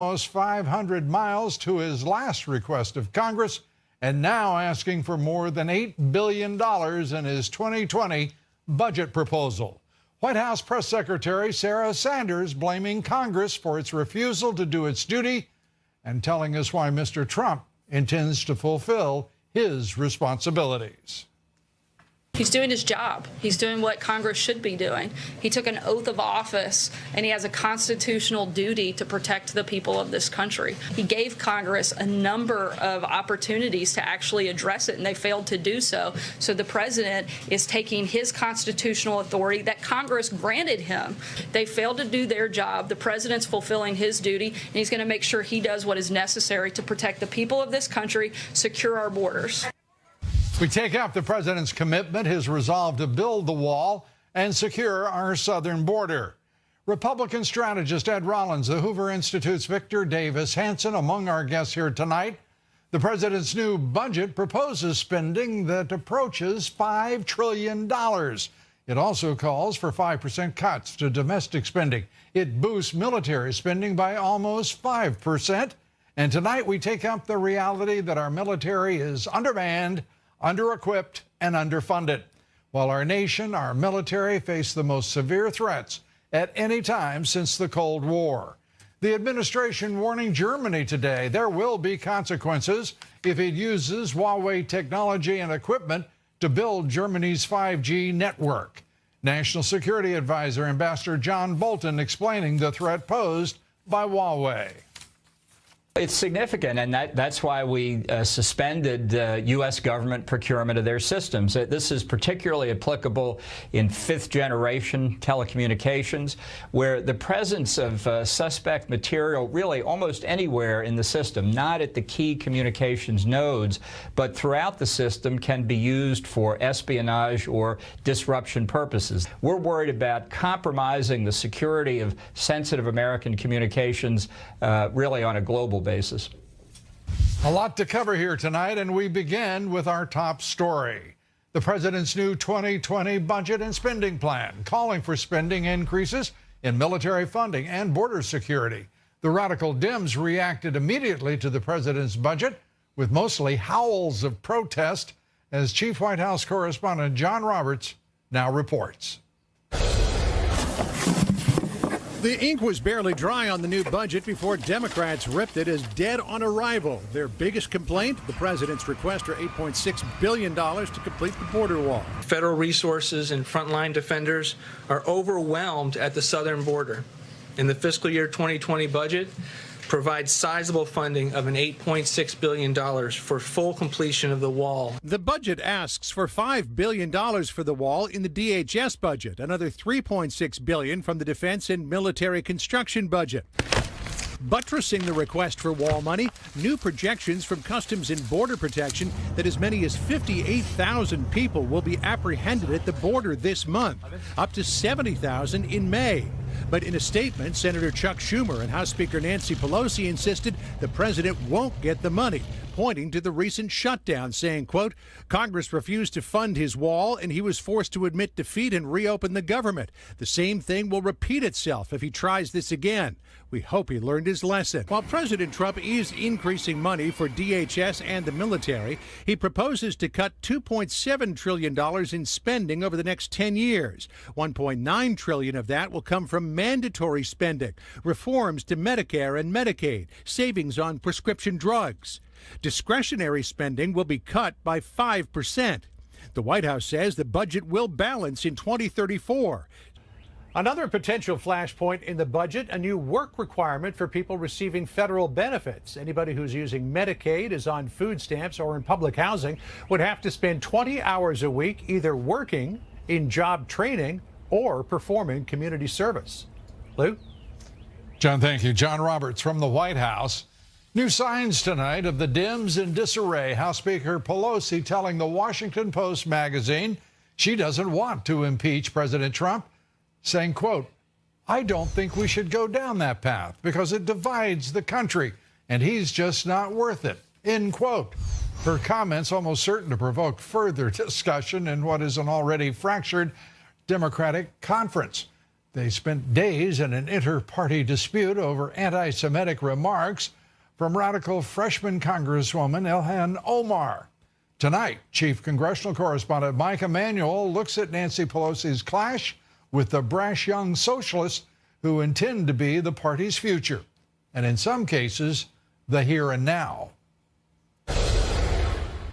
almost 500 miles to his last request of Congress, and now asking for more than $8 billion in his 2020 budget proposal. White House Press Secretary Sarah Sanders blaming Congress for its refusal to do its duty and telling us why Mr. Trump intends to fulfill his responsibilities. He's doing his job. He's doing what Congress should be doing. He took an oath of office, and he has a constitutional duty to protect the people of this country. He gave Congress a number of opportunities to actually address it, and they failed to do so. So the president is taking his constitutional authority that Congress granted him. They failed to do their job. The president's fulfilling his duty, and he's going to make sure he does what is necessary to protect the people of this country, secure our borders. We take up the president's commitment, his resolve to build the wall and secure our southern border. Republican strategist Ed Rollins, the Hoover Institute's Victor Davis Hanson, among our guests here tonight. The president's new budget proposes spending that approaches $5 trillion. It also calls for 5% cuts to domestic spending. It boosts military spending by almost 5%. And tonight we take up the reality that our military is undermanned, under-equipped, and underfunded, while our nation, our military, face the most severe threats at any time since the Cold War. The administration warning Germany today there will be consequences if it uses Huawei technology and equipment to build Germany's 5G network. National Security Advisor Ambassador John Bolton explaining the threat posed by Huawei. It's significant, and that's why we suspended U.S. government procurement of their systems. This is particularly applicable in fifth-generation telecommunications, where the presence of suspect material really almost anywhere in the system, not at the key communications nodes, but throughout the system, can be used for espionage or disruption purposes. We're worried about compromising the security of sensitive American communications really on a global basis. A lot to cover here tonight, and we begin with our top story. The president's new 2020 budget and spending plan, calling for spending increases in military funding and border security. The radical Dems reacted immediately to the president's budget with mostly howls of protest, as Chief White House correspondent John Roberts now reports. The ink was barely dry on the new budget before Democrats ripped it as dead on arrival. Their biggest complaint, the president's request for $8.6 billion to complete the border wall. Federal resources and frontline defenders are overwhelmed at the southern border. In the fiscal year 2020 budget, provides sizable funding of an $8.6 billion for full completion of the wall. The budget asks for $5 billion for the wall in the DHS budget, another $3.6 billion from the defense and military construction budget. Buttressing the request for wall money, new projections from Customs and Border Protection that as many as 58,000 people will be apprehended at the border this month, up to 70,000 in May. But in a statement, Senator Chuck Schumer and House Speaker Nancy Pelosi insisted the president won't get the money, pointing to the recent shutdown, saying, quote, Congress refused to fund his wall and he was forced to admit defeat and reopen the government. The same thing will repeat itself if he tries this again. We hope he learned his lesson. While President Trump is increasing money for DHS and the military, he proposes to cut $2.7 trillion in spending over the next 10 years. $1.9 trillion of that will come from mandatory spending, reforms to Medicare and Medicaid, savings on prescription drugs. Discretionary spending will be cut by 5%. The White House says the budget will balance in 2034. Another potential flashpoint in the budget, a new work requirement for people receiving federal benefits. Anybody who's using Medicaid, is on food stamps, or in public housing would have to spend 20 hours a week either working, in job training, or performing community service. Lou? John, thank you. John Roberts from the White House. New signs tonight of the Dems in disarray. House Speaker Pelosi telling the Washington Post magazine she doesn't want to impeach President Trump, saying, quote, I don't think we should go down that path because it divides the country and he's just not worth it, end quote. Her comments almost certain to provoke further discussion in what is an already fractured Democratic conference. They spent days in an inter-party dispute over anti-Semitic remarks from radical freshman Congresswoman Ilhan Omar. Tonight, Chief Congressional Correspondent Mike Emanuel looks at Nancy Pelosi's clash with the brash young socialists who intend to be the party's future, and in some cases, the here and now.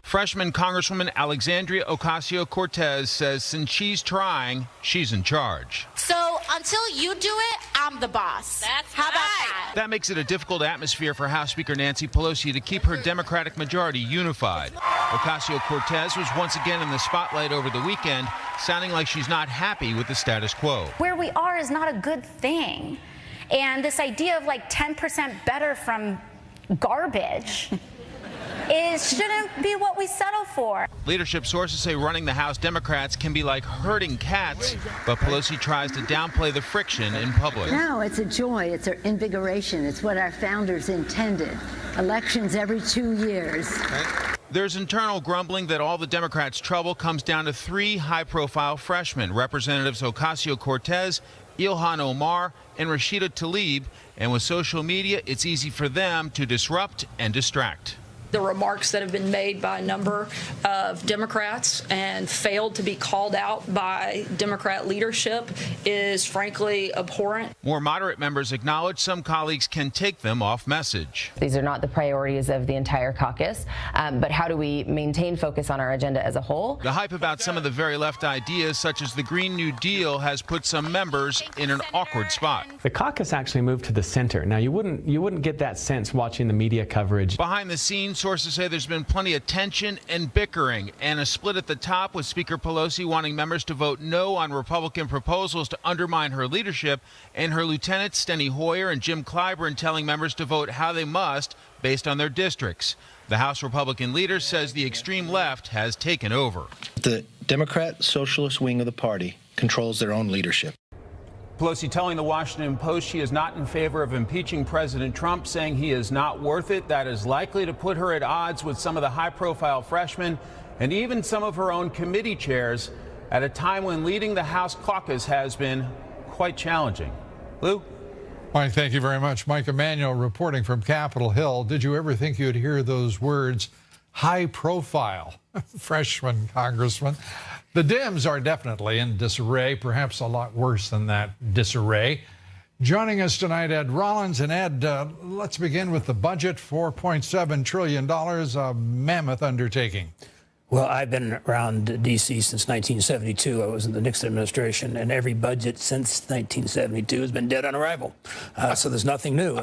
Freshman Congresswoman Alexandria Ocasio-Cortez says since she's trying, she's in charge. So until you do it, I'm the boss. How about that? That makes it a difficult atmosphere for House Speaker Nancy Pelosi to keep her Democratic majority unified. Ocasio-Cortez was once again in the spotlight over the weekend, sounding like she's not happy with the status quo. Where we are is not a good thing. And this idea of like 10% better from garbage shouldn't be what we settle for. Leadership sources say running the House Democrats can be like herding cats, but Pelosi tries to downplay the friction in public. No, it's a joy. It's an invigoration. It's what our founders intended. Elections every 2 years. There's internal grumbling that all the Democrats' trouble comes down to three high-profile freshmen, Representatives Ocasio-Cortez, Ilhan Omar, and Rashida Tlaib. And with social media, it's easy for them to disrupt and distract. The remarks that have been made by a number of Democrats and failed to be called out by Democrat leadership is frankly abhorrent. More moderate members acknowledge some colleagues can take them off message. These are not the priorities of the entire caucus, but how do we maintain focus on our agenda as a whole? The hype about some of the very left ideas, such as the Green New Deal, has put some members in an awkward spot. The caucus actually moved to the center. Now, you wouldn't get that sense watching the media coverage. Behind the scenes, sources say there's been plenty of tension and bickering, and a split at the top, with Speaker Pelosi wanting members to vote no on Republican proposals to undermine her leadership, and her lieutenants Steny Hoyer and Jim Clyburn telling members to vote how they must based on their districts. The House Republican leader says the extreme left has taken over. The Democrat socialist wing of the party controls their own leadership. Pelosi telling the Washington Post she is not in favor of impeaching President Trump, saying he is not worth it. That is likely to put her at odds with some of the high-profile freshmen and even some of her own committee chairs at a time when leading the House caucus has been quite challenging. Lou? Mike, thank you very much. Mike Emanuel reporting from Capitol Hill. Did you ever think you'd hear those words, high-profile freshman congressman? The Dems are definitely in disarray, perhaps a lot worse than that disarray. Joining us tonight, Ed Rollins. And Ed, let's begin with the budget, $4.7 trillion, a mammoth undertaking. Well, I've been around D.C. since 1972. I was in the Nixon administration, and every budget since 1972 has been dead on arrival. So there's nothing new.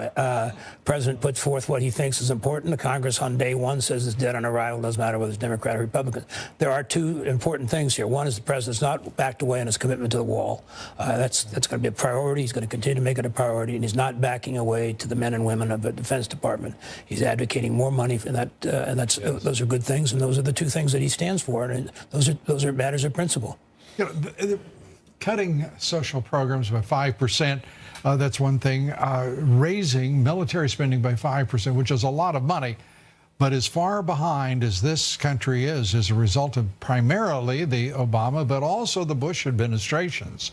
President puts forth what he thinks is important. The Congress on day one says it's dead on arrival. Doesn't matter whether it's Democrat or Republican. There are two important things here. One is the president's not backed away on his commitment to the wall. That's going to be a priority. He's going to continue to make it a priority, and he's not backing away to the men and women of the Defense Department. He's advocating more money for that, and those are good things, and those are the two things that he stands for, and those are matters of principle. You know, cutting social programs by 5%, that's one thing. Raising military spending by 5%, which is a lot of money, but as far behind as this country is as a result of primarily the Obama, but also the Bush administrations.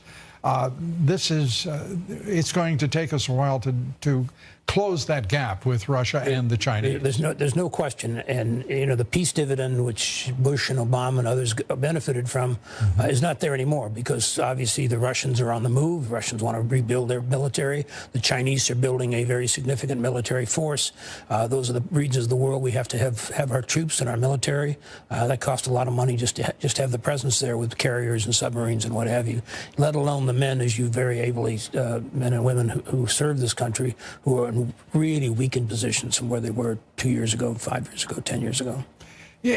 It's going to take us a while to close that gap with Russia and the Chinese. There's no question, and you know the peace dividend, which Bush and Obama and others benefited from, is not there anymore because obviously the Russians are on the move. The Russians want to rebuild their military. The Chinese are building a very significant military force. Those are the regions of the world we have to have our troops and our military. That costs a lot of money just to have the presence there with carriers and submarines and what have you. Let alone the men, as you very ably, men and women who serve this country, who are in really weakened positions from where they were 2 years ago, 5 years ago, 10 years ago. Yeah,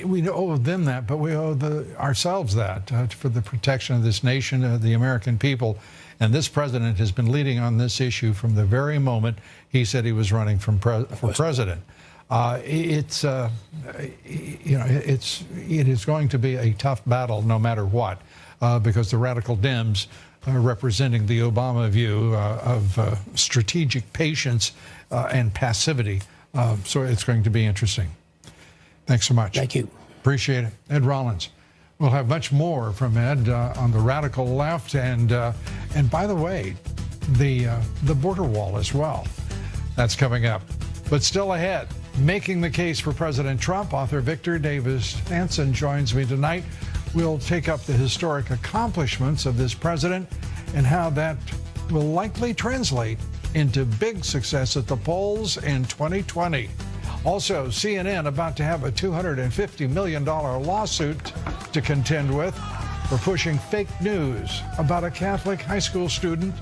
we owe them that, but we owe ourselves that for the protection of this nation, the American people. And this president has been leading on this issue from the very moment he said he was running for president. It is going to be a tough battle no matter what, because the radical Dems representing the Obama view of strategic patience and passivity. So it's going to be interesting. Thanks so much. Thank you. Appreciate it. Ed Rollins. We'll have much more from Ed on the radical left, and by the way, the border wall as well. That's coming up. But still ahead, making the case for President Trump, author Victor Davis Hanson joins me tonight. We'll take up the historic accomplishments of this president and how that will likely translate into big success at the polls in 2020. Also, CNN about to have a $250 million lawsuit to contend with for pushing fake news about a Catholic high school student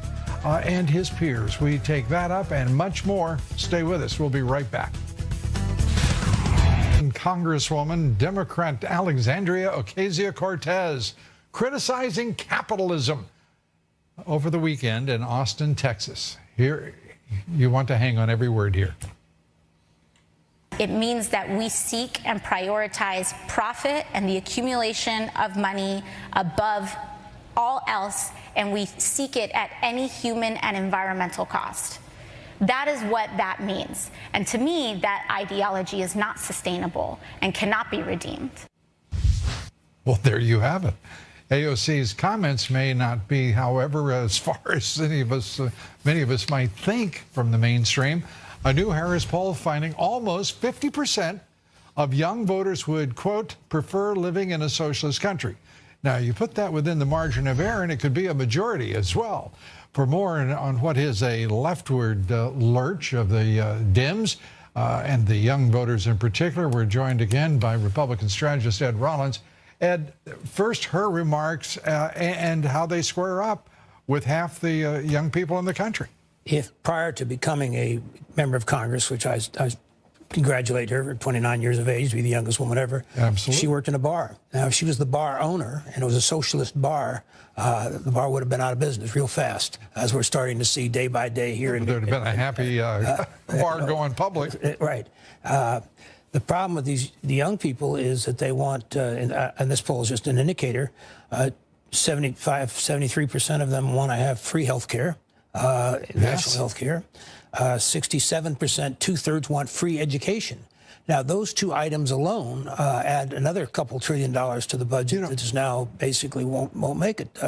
and his peers. We take that up and much more. Stay with us. We'll be right back. Congresswoman Democrat Alexandria Ocasio-Cortez criticizing capitalism over the weekend in Austin, Texas. Here, you want to hang on every word here. It means that we seek and prioritize profit and the accumulation of money above all else, and we seek it at any human and environmental cost. That is what that means. And to me, that ideology is not sustainable and cannot be redeemed. Well, there you have it. AOC's comments may not be, however, as far as many of us might think from the mainstream. A new Harris poll finding almost 50% of young voters would, quote, prefer living in a socialist country. Now, you put that within the margin of error, and it could be a majority as well. For more on what is a leftward lurch of the Dems and the young voters in particular, we're joined again by Republican strategist Ed Rollins. Ed, first her remarks and how they square up with half the young people in the country. If prior to becoming a member of Congress, which I congratulate her for 29 years of age, to be the youngest woman ever. Absolutely. She worked in a bar. Now, if she was the bar owner and it was a socialist bar, the bar would have been out of business real fast, as we're starting to see day by day here. There would have been a happy bar going public. Right. The problem with the young people is that they want, and this poll is just an indicator, 73% of them want to have free health care, national health care. 67%, 2/3 want free education. Now, those two items alone add another couple $2 trillion to the budget that is now basically won't make it.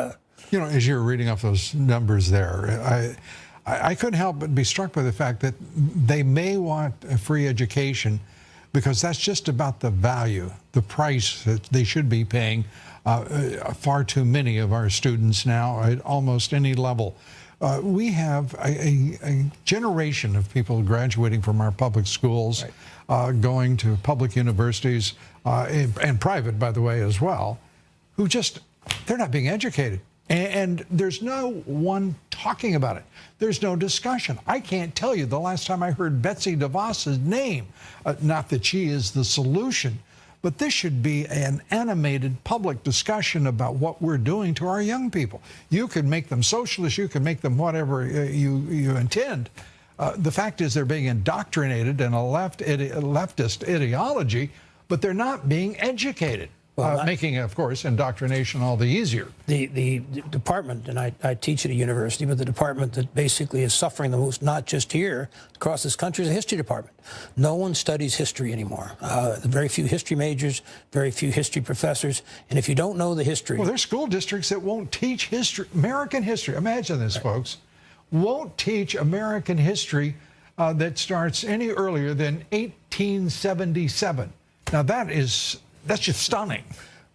As you're reading off those numbers there, I couldn't help but be struck by the fact that they may want a free education because that's just about the value, the price that they should be paying. Far too many of our students now at almost any level. We have a generation of people graduating from our public schools, going to public universities, and private, by the way, as well, who they're not being educated. And there's no one talking about it. There's no discussion. I can't tell you the last time I heard Betsy DeVos's name. Not that she is the solution, but this should be an animated public discussion about what we're doing to our young people. You can make them socialists, you can make them whatever you intend. The fact is they're being indoctrinated in a leftist ideology, but they're not being educated. Making, of course, indoctrination all the easier. The department, and I teach at a university, but the department that basically is suffering the most, not just here, across this country, is the history department. No one studies history anymore. Very few history majors, very few history professors, and if you don't know the history... Well, there's school districts that won't teach history, American history. Imagine this, folks. Won't teach American history that starts any earlier than 1877. Now, that's just stunning.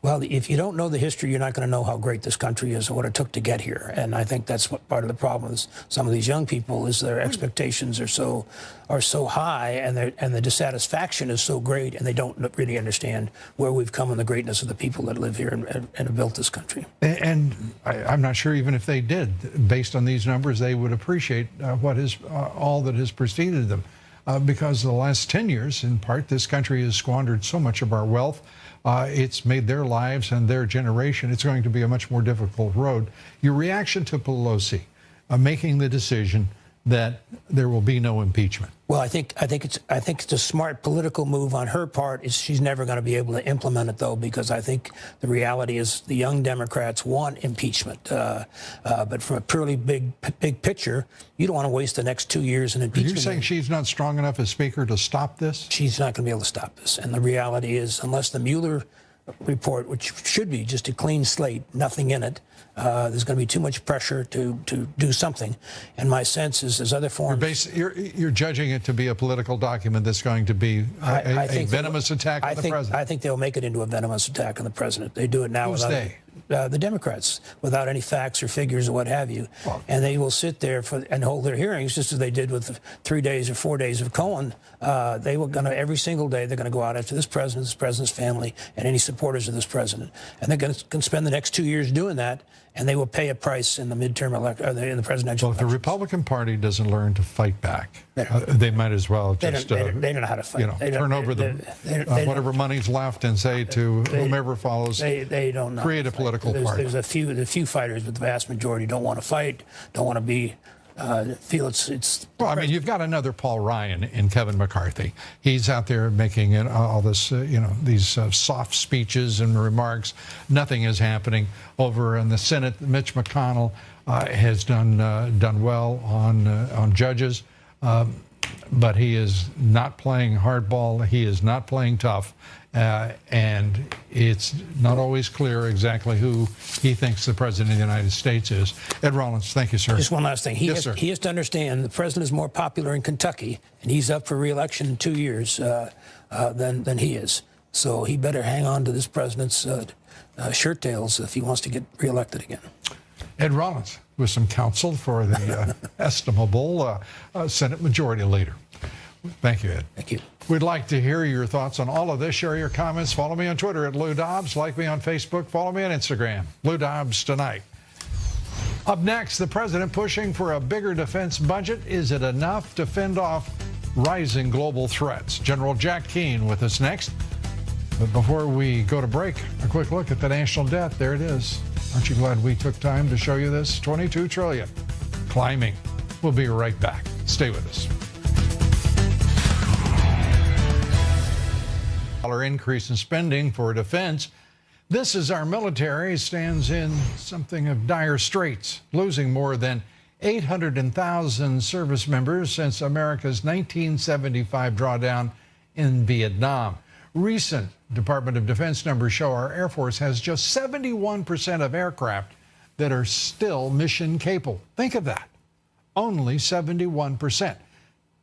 Well, if you don't know the history, you're not going to know how great this country is and what it took to get here. And I think that's what part of the problem is. Some of these young people is their expectations are so high, and the dissatisfaction is so great, and they don't really understand where we've come and the greatness of the people that live here and have built this country. And I'm not sure even if they did, based on these numbers, they would appreciate all that has preceded them. Because the last 10 years, in part, this country has squandered so much of our wealth. It's made their lives and their generation, it's going to be a much more difficult road. Your reaction to Pelosi making the decision that there will be no impeachment? Well, I think it's a smart political move on her part. She's never going to be able to implement it, though, because I think the reality is the young Democrats want impeachment. But from a purely big picture, you don't want to waste the next 2 years in impeachment. You're saying she's not strong enough as Speaker to stop this? She's not going to be able to stop this. And the reality is, unless the Mueller report, which should be just a clean slate, nothing in it. There's going to be too much pressure to do something. And my sense is there's other forms. You're judging it to be a political document that's going to be a venomous attack on the president. I think they'll make it into a venomous attack on the president. They do it now. Who's they? The Democrats, without any facts or figures or what have you. And they will sit there and hold their hearings just as they did with the 3 days or 4 days of Cohen. They were going to, every single day, they're going to go out after this president's family, and any supporters of this president. And they're going to spend the next 2 years doing that, and they will pay a price in the midterm in the presidential elections. If the Republican Party doesn't learn to fight back, they might as well just they don't know how to fight. Turn over whatever money's left and say to whomever follows, they don't know. Create a political party. There's a few fighters, but the vast majority don't want to fight, don't want to be. Feel it's. Well, I mean, you've got another Paul Ryan in Kevin McCarthy. He's out there making all this, these soft speeches and remarks. Nothing is happening over in the Senate. Mitch McConnell has done well on judges, but he is not playing hardball. He is not playing tough. And it's not always clear exactly who he thinks the president of the United States is. Ed Rollins, thank you, sir. Just one last thing. He Yes, sir. He has to understand the president is more popular in Kentucky, and he's up for re-election in 2 years than he is. So he better hang on to this president's shirt tails if he wants to get re-elected again. Ed Rollins with some counsel for the estimable Senate Majority Leader. Thank you, Ed. Thank you. We'd like to hear your thoughts on all of this. Share your comments. Follow me on Twitter at Lou Dobbs. Like me on Facebook. Follow me on Instagram. Lou Dobbs Tonight. Up next, the president pushing for a bigger defense budget. Is it enough to fend off rising global threats? General Jack Keane with us next. But before we go to break, a quick look at the national debt. There it is. Aren't you glad we took time to show you this? $22 trillion. Climbing. We'll be right back. Stay with us. Increase in spending for defense. This as our military stands in something of dire straits, losing more than 800,000 service members since America's 1975 drawdown in Vietnam. Recent Department of Defense numbers show our Air Force has just 71% of aircraft that are still mission capable. Think of that. Only 71%.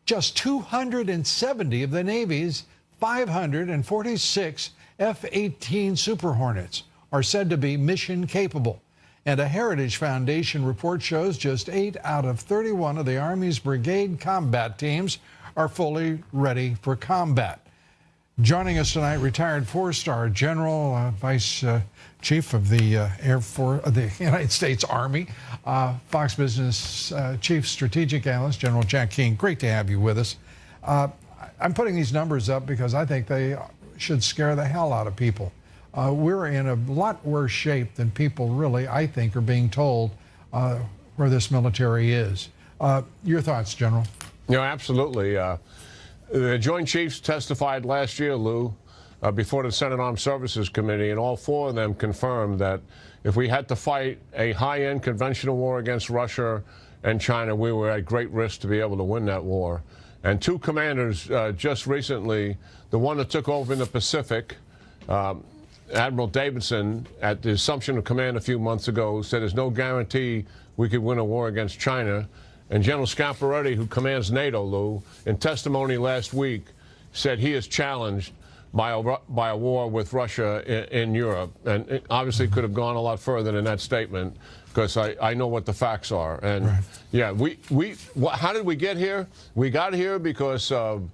Just 270 of the Navy's 546 F-18 Super Hornets are said to be mission capable. And a Heritage Foundation report shows just 8 out of 31 of the Army's brigade combat teams are fully ready for combat. Joining us tonight, retired 4-star General, Vice Chief of the Air Force, the United States Army, Fox Business Chief Strategic Analyst, General Jack Keane. Great to have you with us. I'm putting these numbers up because I think they should scare the hell out of people. We're in a lot worse shape than people really, I think, are being told where this military is. Your thoughts, General? Absolutely. The Joint Chiefs testified last year, Lou, before the Senate Armed Services Committee, and all 4 of them confirmed that if we had to fight a high-end conventional war against Russia and China, we were at great risk to be able to win that war. And 2 commanders just recently, the one that took over in the Pacific, Admiral Davidson, at the assumption of command a few months ago, said there's no guarantee we could win a war against China. And General Scamparetti, who commands NATO, Lou, in testimony last week, said he is challenged by a war with Russia in Europe. And it obviously could have gone a lot further than that statement, because I know what the facts are. And right. Yeah, how did we get here? We got here because of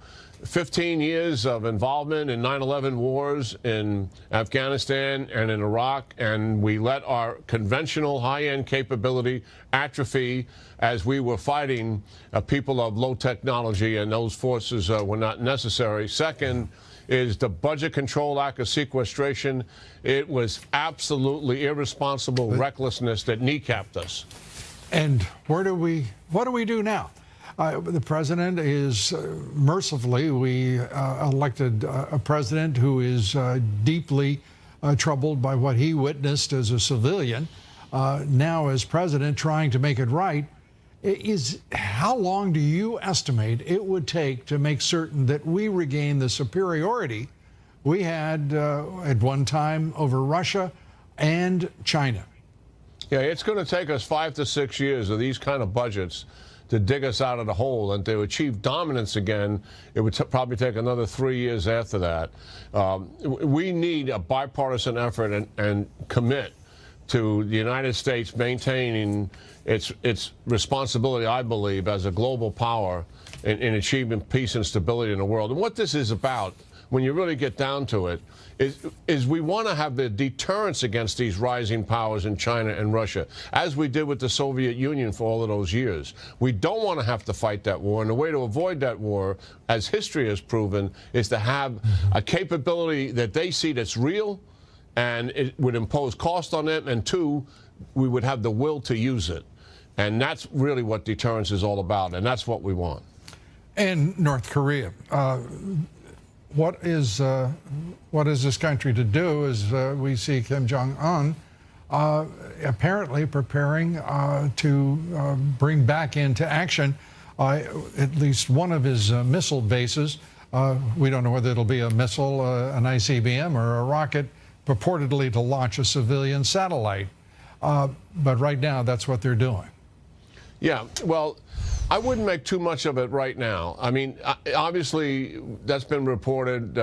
15 years of involvement in 9/11 wars in Afghanistan and in Iraq, and we let our conventional high-end capability atrophy as we were fighting people of low technology, and those forces were not necessary. Second is the Budget Control Act of sequestration. It was absolutely irresponsible recklessness that kneecapped us. And what do we do now? The president is, mercifully, we elected a president who is deeply troubled by what he witnessed as a civilian, now as president trying to make it right. How long do you estimate it would take to make certain that we regain the superiority we had at one time over Russia and China. Yeah, it's going to take us 5 to 6 years of these kind of budgets to dig us out of the hole, and to achieve dominance again, it would probably take another 3 years after that. We need a bipartisan effort and commit to the United States maintaining its responsibility, I believe, as a global power in achieving peace and stability in the world. And what this is about, when you really get down to it, is we want to have the deterrence against these rising powers in China and Russia, as we did with the Soviet Union for all of those years. We don't want to have to fight that war, and the way to avoid that war, as history has proven, is to have a capability that they see that's real, and it would impose cost on them, and two, we would have the will to use it. And that's really what deterrence is all about, and that's what we want. And North Korea. What is this country to do as we see Kim Jong-un apparently preparing to bring back into action at least one of his missile bases. We don't know whether it'll be a missile, an ICBM, or a rocket purportedly to launch a civilian satellite. But right now, that's what they're doing. Yeah, well, I wouldn't make too much of it right now. I mean, obviously, that's been reported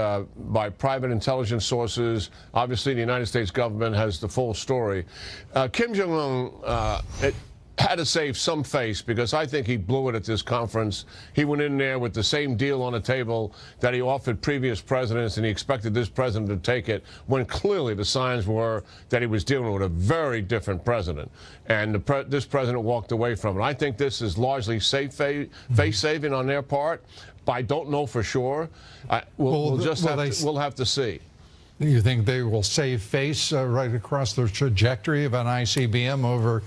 by private intelligence sources. Obviously, the United States government has the full story. Kim Jong-un had to save some face, because I think he blew it at this conference. He went in there with the same deal on the table that he offered previous presidents, and he expected this president to take it, when clearly the signs were that he was dealing with a very different president. And this president walked away from it. I think this is largely face-saving on their part, but I don't know for sure. We'll have to see. You think they will save face right across the trajectory of an ICBM over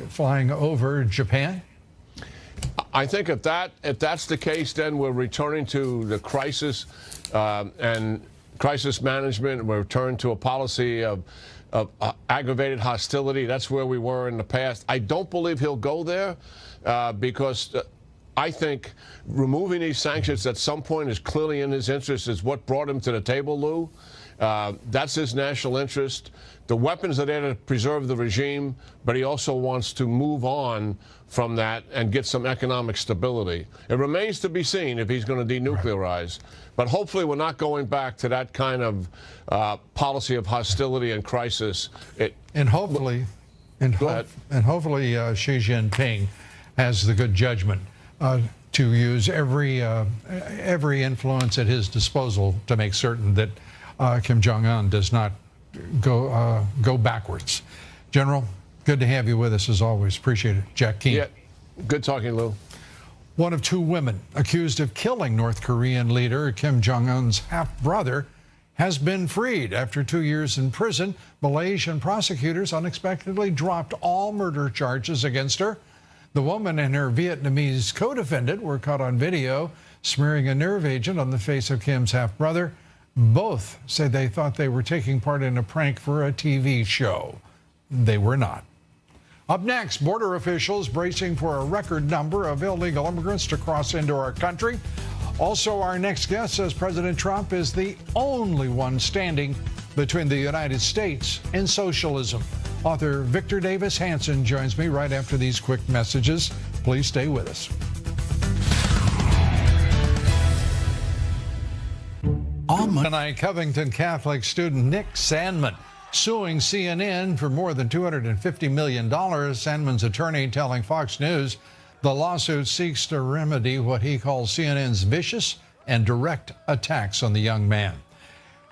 flying over Japan? I think if that's the case, then we're returning to the crisis and crisis management. We're returning to a policy of aggravated hostility. That's where we were in the past. I don't believe he'll go there because I think removing these sanctions at some point is clearly in his interest. Is what brought him to the table, Lou. That's his national interest. The weapons are there to preserve the regime, but he also wants to move on from that and get some economic stability. It remains to be seen if he's going to denuclearize. But hopefully we're not going back to that kind of policy of hostility and crisis. And hopefully Xi Jinping has the good judgment to use every influence at his disposal to make certain that Kim Jong-un does not go backwards. General, good to have you with us as always. Appreciate it. Jack Keane. Yeah, good talking, Lou. One of two women accused of killing North Korean leader Kim Jong-un's half-brother has been freed after 2 years in prison. Malaysian prosecutors unexpectedly dropped all murder charges against her. The woman and her Vietnamese co-defendant were caught on video smearing a nerve agent on the face of Kim's half-brother. Both said they thought they were taking part in a prank for a TV show. They were not. Up next, border officials bracing for a record number of illegal immigrants to cross into our country. Also, our next guest says President Trump is the only one standing between the United States and socialism. Author Victor Davis Hanson joins me right after these quick messages. Please stay with us. Tonight, Covington Catholic student Nick Sandman suing CNN for more than $250 million. Sandman's attorney telling Fox News the lawsuit seeks to remedy what he calls CNN's vicious and direct attacks on the young man.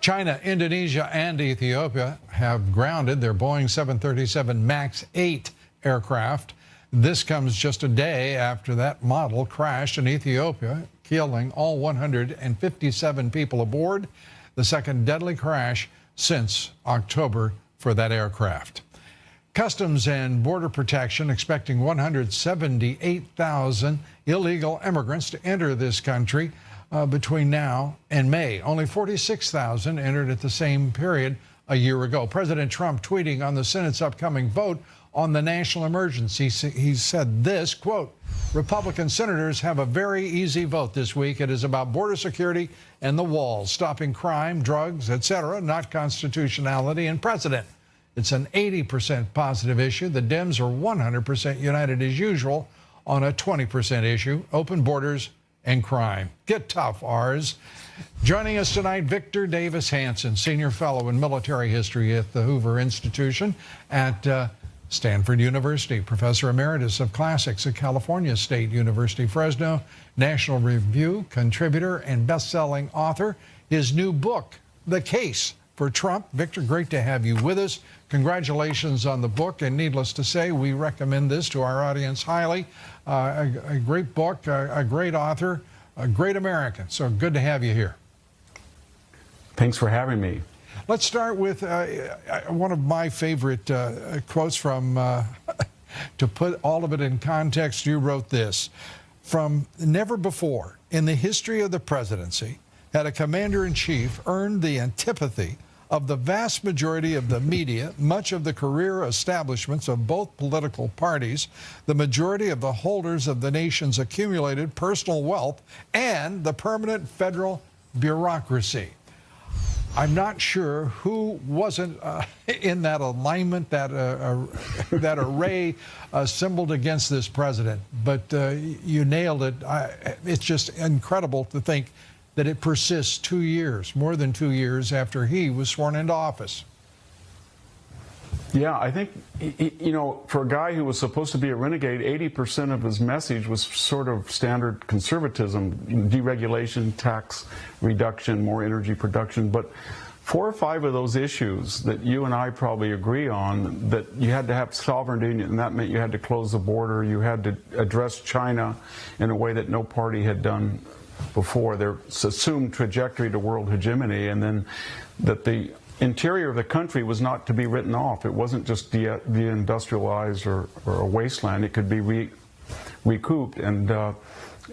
China, Indonesia, and Ethiopia have grounded their Boeing 737 MAX 8 aircraft. This comes just a day after that model crashed in Ethiopia, killing all 157 people aboard, the second deadly crash since October for that aircraft. Customs and Border Protection expecting 178,000 illegal immigrants to enter this country between now and May. Only 46,000 entered at the same period a year ago. President Trump tweeting on the Senate's upcoming vote on the national emergency. He said this, quote, Republican senators have a very easy vote this week. It is about border security and the wall, stopping crime, drugs, etc., not constitutionality and precedent. It's an 80% positive issue. The Dems are 100% united as usual on a 20% issue, open borders and crime. Get tough, ours. Joining us tonight, Victor Davis Hanson, Senior Fellow in Military History at the Hoover Institution at Stanford University, Professor Emeritus of Classics at California State University, Fresno, National Review contributor and best-selling author. His new book, The Case for Trump. Victor, great to have you with us. Congratulations on the book, and needless to say, we recommend this to our audience highly. A great book, a great author, a great American. So good to have you here. Thanks for having me. Let's start with one of my favorite quotes from, to put all of it in context, you wrote this, from never before in the history of the presidency had a commander-in-chief earned the antipathy of the vast majority of the media, much of the career establishments of both political parties, the majority of the holders of the nation's accumulated personal wealth, and the permanent federal bureaucracy. I'm not sure who wasn't in that alignment, that array assembled against this president, but you nailed it. It's just incredible to think that it persists 2 years, more than 2 years after he was sworn into office. Yeah, I think, you know, for a guy who was supposed to be a renegade, 80% of his message was sort of standard conservatism, deregulation, tax reduction, more energy production. But 4 or 5 of those issues that you and I probably agree on, that you had to have sovereignty, and that meant you had to close the border, you had to address China in a way that no party had done before, their assumed trajectory to world hegemony, and then that the interior of the country was not to be written off. It wasn't just deindustrialized or a wasteland. It could be recouped.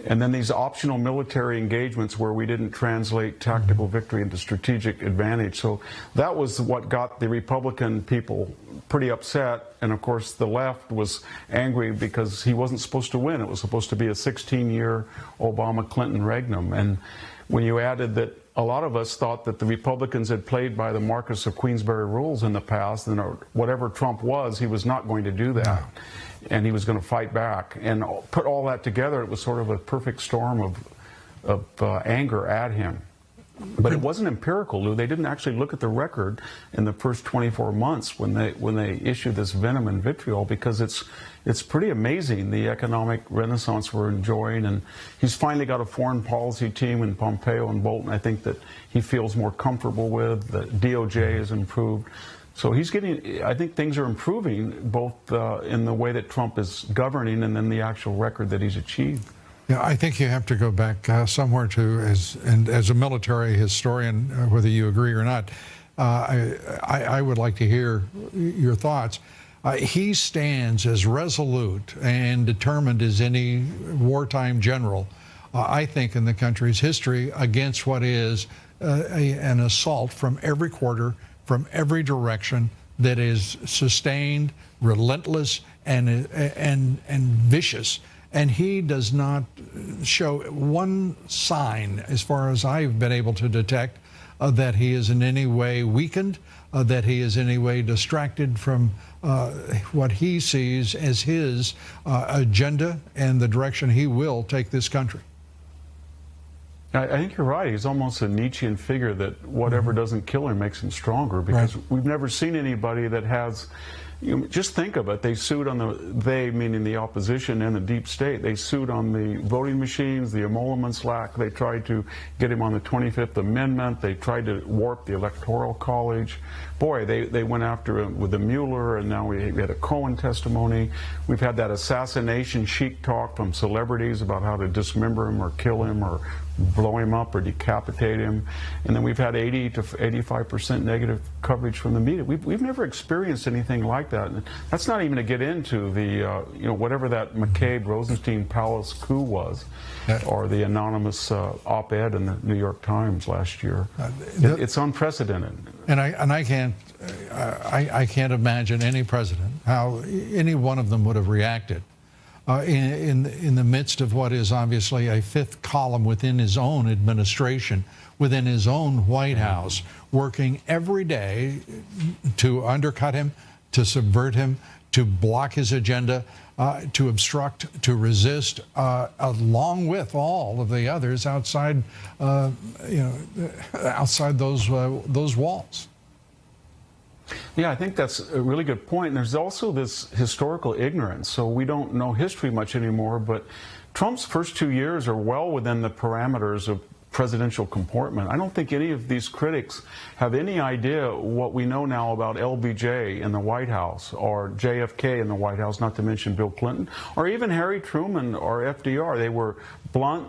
And then these optional military engagements where we didn't translate tactical victory into strategic advantage. So that was what got the Republican people pretty upset. And of course, the left was angry because he wasn't supposed to win. It was supposed to be a 16-year Obama-Clinton-Regnum. And when you added that a lot of us thought that the Republicans had played by the Marquess of Queensberry rules in the past, and whatever Trump was, he was not going to do that. No. And he was going to fight back. And put all that together, it was sort of a perfect storm of anger at him. But it wasn't empirical, Lou. They didn't actually look at the record in the first 24 months when they issued this venom and vitriol, because it's pretty amazing the economic renaissance we're enjoying. And he's finally got a foreign policy team in Pompeo and Bolton, I think, that he feels more comfortable with. The DOJ has improved. So he's getting, I think things are improving both in the way that Trump is governing and then the actual record that he's achieved. Yeah, I think you have to go back somewhere to, as a military historian, whether you agree or not, I would like to hear your thoughts. He stands as resolute and determined as any wartime general, I think, in the country's history against what is an assault from every quarter, from every direction, that is sustained, relentless, and vicious. And he does not show one sign, as far as I've been able to detect, that he is in any way weakened, that he is in any way distracted from what he sees as his agenda and the direction he will take this country. I think you're right. He's almost a Nietzschean figure that whatever doesn't kill him makes him stronger, because we've never seen anybody that has, you know, just think of it. They sued on they meaning the opposition and the deep state, they sued on the voting machines, the emoluments lack. They tried to get him on the 25th Amendment. They tried to warp the Electoral College. Boy, they went after him with the Mueller, and now we had a Cohen testimony. We've had that assassination chic talk from celebrities about how to dismember him or kill him or blow him up or decapitate him. And then we've had 80 to 85% negative coverage from the media. We've never experienced anything like that. And that's not even to get into the, you know, whatever that McCabe-Rosenstein Palace coup was, or the anonymous op-ed in the New York Times last year. It's unprecedented. And I can't imagine any president how any one of them would have reacted in the midst of what is obviously a fifth column within his own administration, within his own White House, working every day to undercut him, to subvert him, to block his agenda, to obstruct, to resist, along with all of the others outside, outside those walls. Yeah, I think that's a really good point. And there's also this historical ignorance. So we don't know history much anymore, but Trump's first 2 years are well within the parameters of presidential comportment. I don't think any of these critics have any idea what we know now about LBJ in the White House, or JFK in the White House, not to mention Bill Clinton, or even Harry Truman or FDR. They were blunt.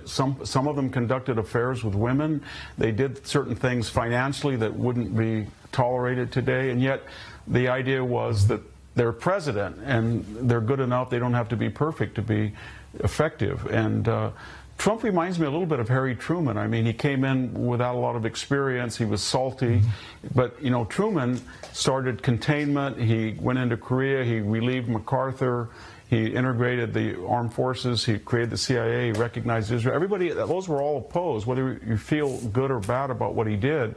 Some of them conducted affairs with women. They did certain things financially that wouldn't be tolerated today, and yet the idea was that they're president and they're good enough, they don't have to be perfect to be effective. And Trump reminds me a little bit of Harry Truman. I mean, he came in without a lot of experience, he was salty, but you know, Truman started containment, he went into Korea, he relieved MacArthur, he integrated the armed forces, he created the CIA, he recognized Israel. Everybody, those were all opposed, whether you feel good or bad about what he did.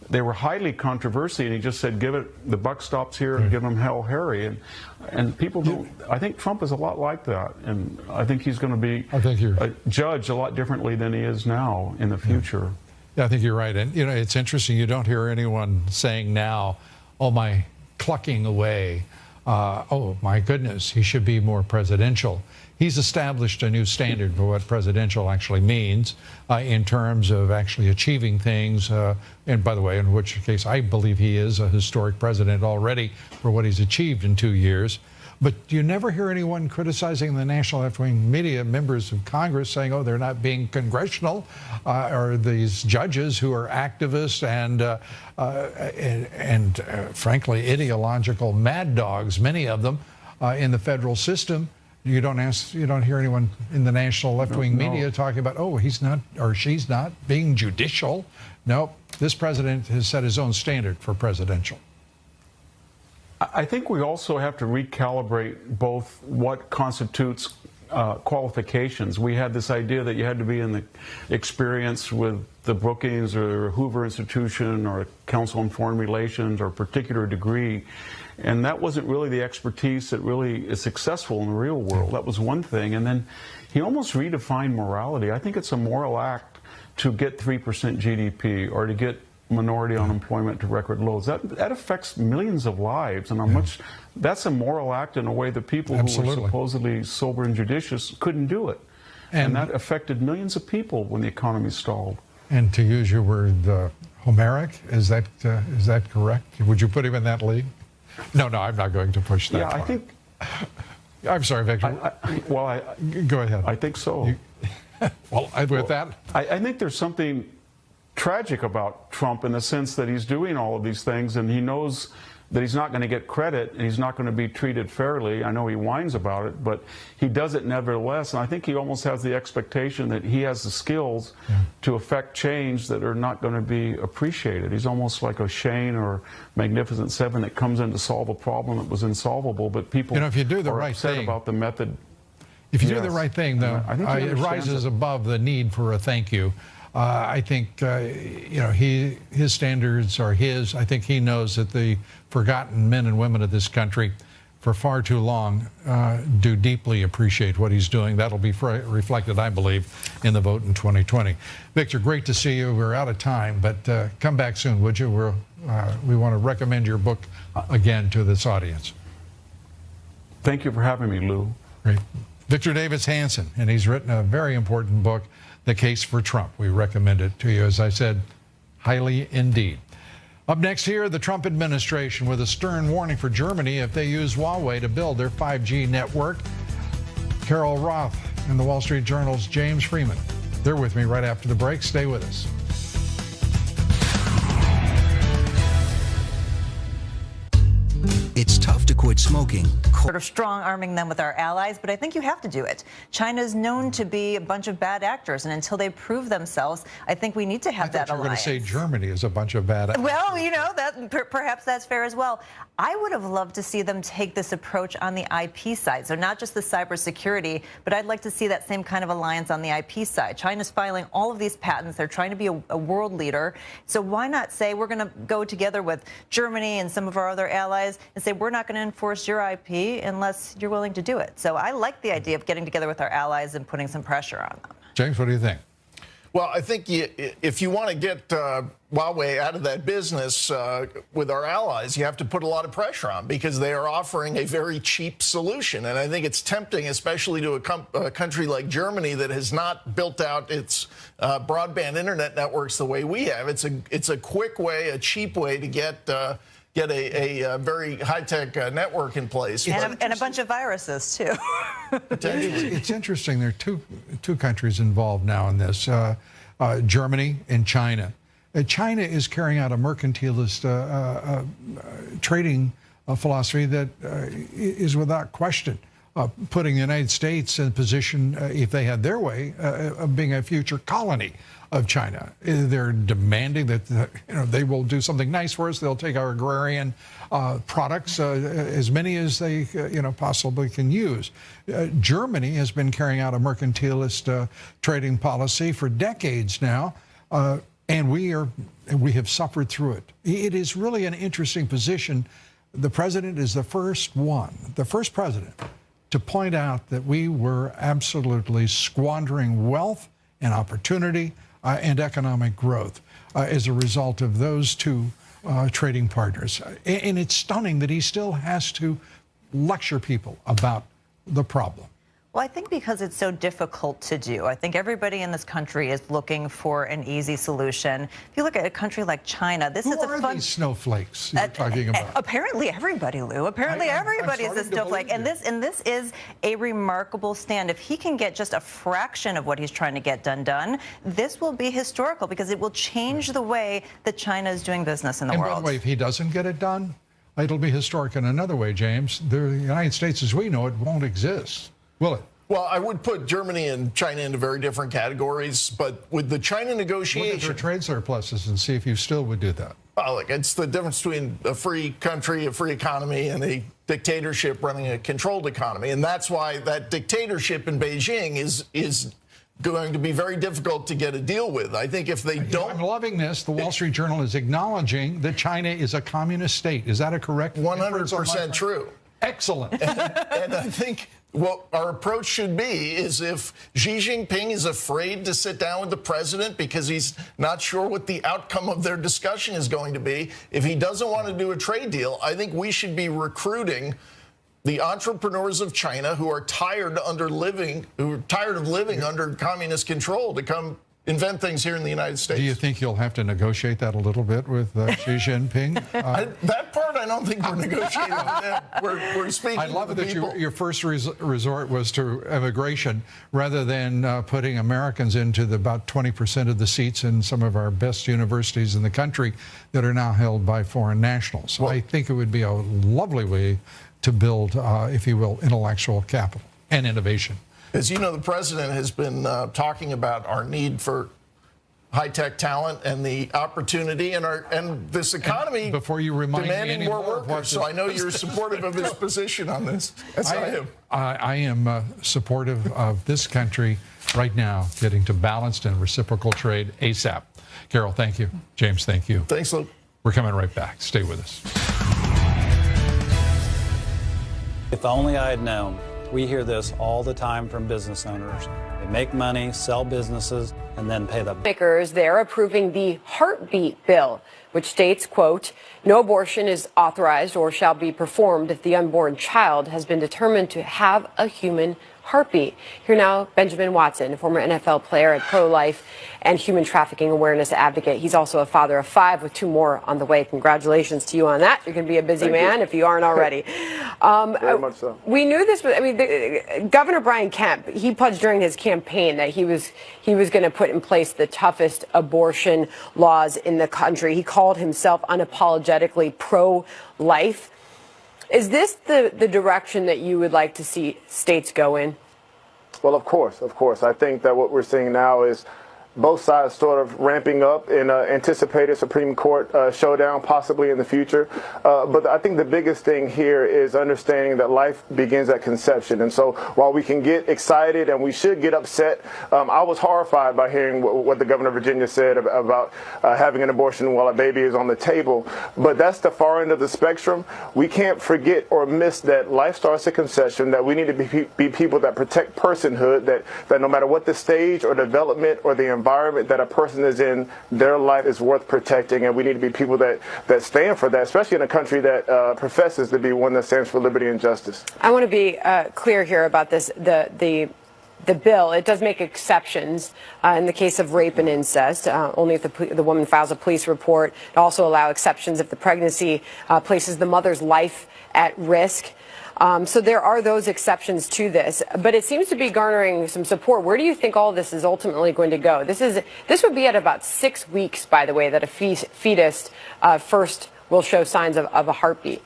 They were highly controversial, and he just said, "Give it, the buck stops here, and give him hell, Harry." And people don't. I think Trump is a lot like that, and I think he's going to be judged a lot differently than he is now in the future. Yeah, I think you're right, and you know, it's interesting. You don't hear anyone saying now, "Oh, my clucking away." Oh my goodness, he should be more presidential. He's established a new standard for what presidential actually means in terms of actually achieving things. And by the way, in which case I believe he is a historic president already for what he's achieved in 2 years. But you never hear anyone criticizing the national left-wing media, members of Congress, saying, oh, they're not being congressional, or these judges who are activists and frankly, ideological mad dogs, many of them, in the federal system. You don't hear anyone in the national left-wing media talking about, oh, he's not or she's not being judicial. No, this president has set his own standard for presidential. I think we also have to recalibrate both what constitutes qualifications. We had this idea that you had to be in the experience with the Brookings or Hoover Institution or Council on Foreign Relations or a particular degree. And that wasn't really the expertise that really is successful in the real world. That was one thing. And then he almost redefined morality. I think it's a moral act to get 3% GDP or to get minority unemployment to record lows. That affects millions of lives, and that's a moral act in a way that people who were supposedly sober and judicious couldn't do it. And that affected millions of people when the economy stalled. And to use your word, Homeric, is that correct? Would you put him in that league? No, I'm not going to push that. Yeah, I think. I'm sorry, Victor. Go ahead. I think so. I think there's something tragic about Trump in the sense that he's doing all of these things and he knows that he's not going to get credit and he's not going to be treated fairly. I know he whines about it, but he does it nevertheless. And I think he almost has the expectation that he has the skills to affect change that are not going to be appreciated. He's almost like a Shane or Magnificent Seven that comes in to solve a problem that was insolvable, but people if you do the right upset thing about the method. If you do the right thing, though, it rises above the need for a thank you. I think, his standards are his. I think he knows that the forgotten men and women of this country for far too long do deeply appreciate what he's doing. That'll be reflected, I believe, in the vote in 2020. Victor, great to see you. We're out of time, but come back soon, would you? We want to recommend your book again to this audience. Thank you for having me, Lou. Great. Victor Davis Hanson, and he's written a very important book, The Case for Trump. We recommend it to you, as I said, highly indeed. Up next here, the Trump administration with a stern warning for Germany if they use Huawei to build their 5G network. Carol Roth and the Wall Street Journal's James Freeman. They're with me right after the break. Stay with us. It's tough to quit quit smoking. Sort of strong arming them with our allies, but I think you have to do it. China is known to be a bunch of bad actors, and until they prove themselves, I think we need to have that alliance. You're going to say Germany is a bunch of bad actors. Well, you know, that perhaps that's fair as well. I would have loved to see them take this approach on the IP side, so not just the cybersecurity, but I'd like to see that same kind of alliance on the IP side. China's filing all of these patents. They're trying to be a world leader. So why not say we're going to go together with Germany and some of our other allies and say we're not going to enforce your IP unless you're willing to do it. So I like the idea of getting together with our allies and putting some pressure on them. James, what do you think? Well, I think if you want to get Huawei out of that business with our allies, you have to put a lot of pressure on because they are offering a very cheap solution. And I think it's tempting, especially to a country like Germany that has not built out its broadband internet networks the way we have. It's a quick way, a cheap way to get a very high-tech network in place. And a bunch of viruses, too. It's interesting. There are two countries involved now in this, Germany and China. China is carrying out a mercantilist trading philosophy that is without question putting the United States in position, if they had their way, of being a future colony of China. They're demanding that they will do something nice for us. They'll take our agrarian products, as many as they possibly can use. Germany has been carrying out a mercantilist trading policy for decades now, and we have suffered through it. It is really an interesting position. The president is the first president to point out that we were absolutely squandering wealth and opportunity and economic growth as a result of those two trading partners. And it's stunning that he still has to lecture people about the problem. Well, I think because it's so difficult to do. I think everybody in this country is looking for an easy solution. If you look at a country like China, this is a fun... Who are these snowflakes you're talking about? Apparently everybody, Lou. Apparently everybody is a snowflake. And this is a remarkable stand. If he can get just a fraction of what he's trying to get done, this will be historical because it will change the way that China is doing business in the world. And by the way, if he doesn't get it done, it'll be historic in another way, James. The United States as we know it won't exist. Will it? Well, I would put Germany and China into very different categories, but with the China negotiation... Look at their trade surpluses and see if you still would do that. Well, look, it's the difference between a free country, a free economy, and a dictatorship running a controlled economy. And that's why that dictatorship in Beijing is going to be very difficult to get a deal with. I think if they don't... I'm loving this. The Wall Street Journal is acknowledging that China is a communist state. Is that a correct... 100% true. Excellent. And I think... what our approach should be is if Xi Jinping is afraid to sit down with the president because he's not sure what the outcome of their discussion is going to be, if he doesn't want to do a trade deal, I think we should be recruiting the entrepreneurs of China who are tired of living under communist control to come invent things here in the United States. Do you think you'll have to negotiate that a little bit with Xi Jinping? That part, I don't think we're negotiating with them. We're speaking to the people. I love that your first resort was to immigration rather than putting Americans into about 20% of the seats in some of our best universities in the country that are now held by foreign nationals. Well, I think it would be a lovely way to build, if you will, intellectual capital and innovation. As you know, the president has been talking about our need for high-tech talent and the opportunity and this economy and before you remind demanding me more workers. So I know you're supportive of his position on this, as I am. I am supportive of this country right now getting to balanced and reciprocal trade ASAP. Carol, thank you. James, thank you. Thanks, Luke. We're coming right back. Stay with us. If only I had known. We hear this all the time from business owners. They make money, sell businesses, and then pay the lawmakers. They're approving the heartbeat bill, which states, quote, no abortion is authorized or shall be performed if the unborn child has been determined to have a human heartbeat. Here now, Benjamin Watson, a former NFL player and pro-life and human trafficking awareness advocate. He's also a father of 5 with 2 more on the way. Congratulations to you on that. You're going to be a busy man if you aren't already. Very much so. We knew this, but I mean, Governor Brian Kemp, he pledged during his campaign that he was going to put in place the toughest abortion laws in the country. He called himself unapologetically pro-life. Is this the direction that you would like to see states go in? Well, of course. I think that what we're seeing now is both sides sort of ramping up in anticipated Supreme Court showdown possibly in the future. But I think the biggest thing here is understanding that life begins at conception. And so while we can get excited and we should get upset, I was horrified by hearing what the governor of Virginia said about having an abortion while a baby is on the table. But that's the far end of the spectrum. We can't forget or miss that life starts at conception, that we need to be people that protect personhood, that no matter what the stage or development or the environment that a person is in, their life is worth protecting, and we need to be people that stand for that, especially in a country that professes to be one that stands for liberty and justice. I want to be clear here about this. The bill, it does make exceptions in the case of rape and incest, only if the woman files a police report. It also allows exceptions if the pregnancy places the mother's life at risk. So there are those exceptions to this, but it seems to be garnering some support. Where do you think all this is ultimately going to go? This would be at about 6 weeks, by the way, that a fetus first will show signs of a heartbeat.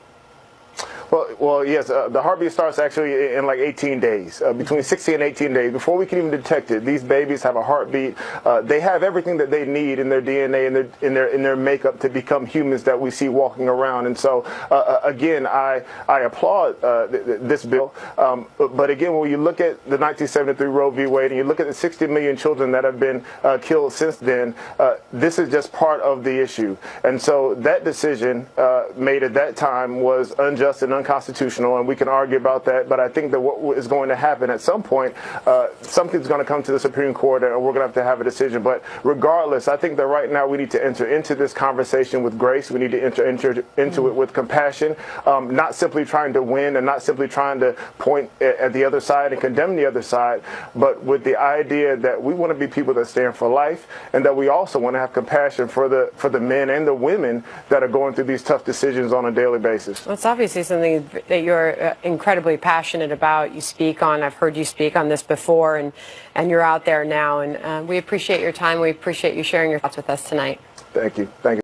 Well, yes, the heartbeat starts actually in like 18 days, between 60 and 18 days. Before we can even detect it, these babies have a heartbeat. They have everything that they need in their DNA and in their makeup to become humans that we see walking around. And so, again, I applaud this bill. But again, when you look at the 1973 Roe v. Wade and you look at the 60 million children that have been killed since then, this is just part of the issue. And so that decision made at that time was unjust and unconstitutional, and we can argue about that, but I think that what is going to happen at some point, something's going to come to the Supreme Court and we're going to have a decision. But regardless, I think that right now we need to enter into this conversation with grace. We need to enter into it with compassion, not simply trying to win and not simply trying to point at the other side and condemn the other side, but with the idea that we want to be people that stand for life, and that we also want to have compassion for the men and the women that are going through these tough decisions on a daily basis. Well, it's obviously something that you're incredibly passionate about. You speak on, I've heard you speak on this before, and you're out there now, and we appreciate your time. We appreciate you sharing your thoughts with us tonight. Thank you. Thank you.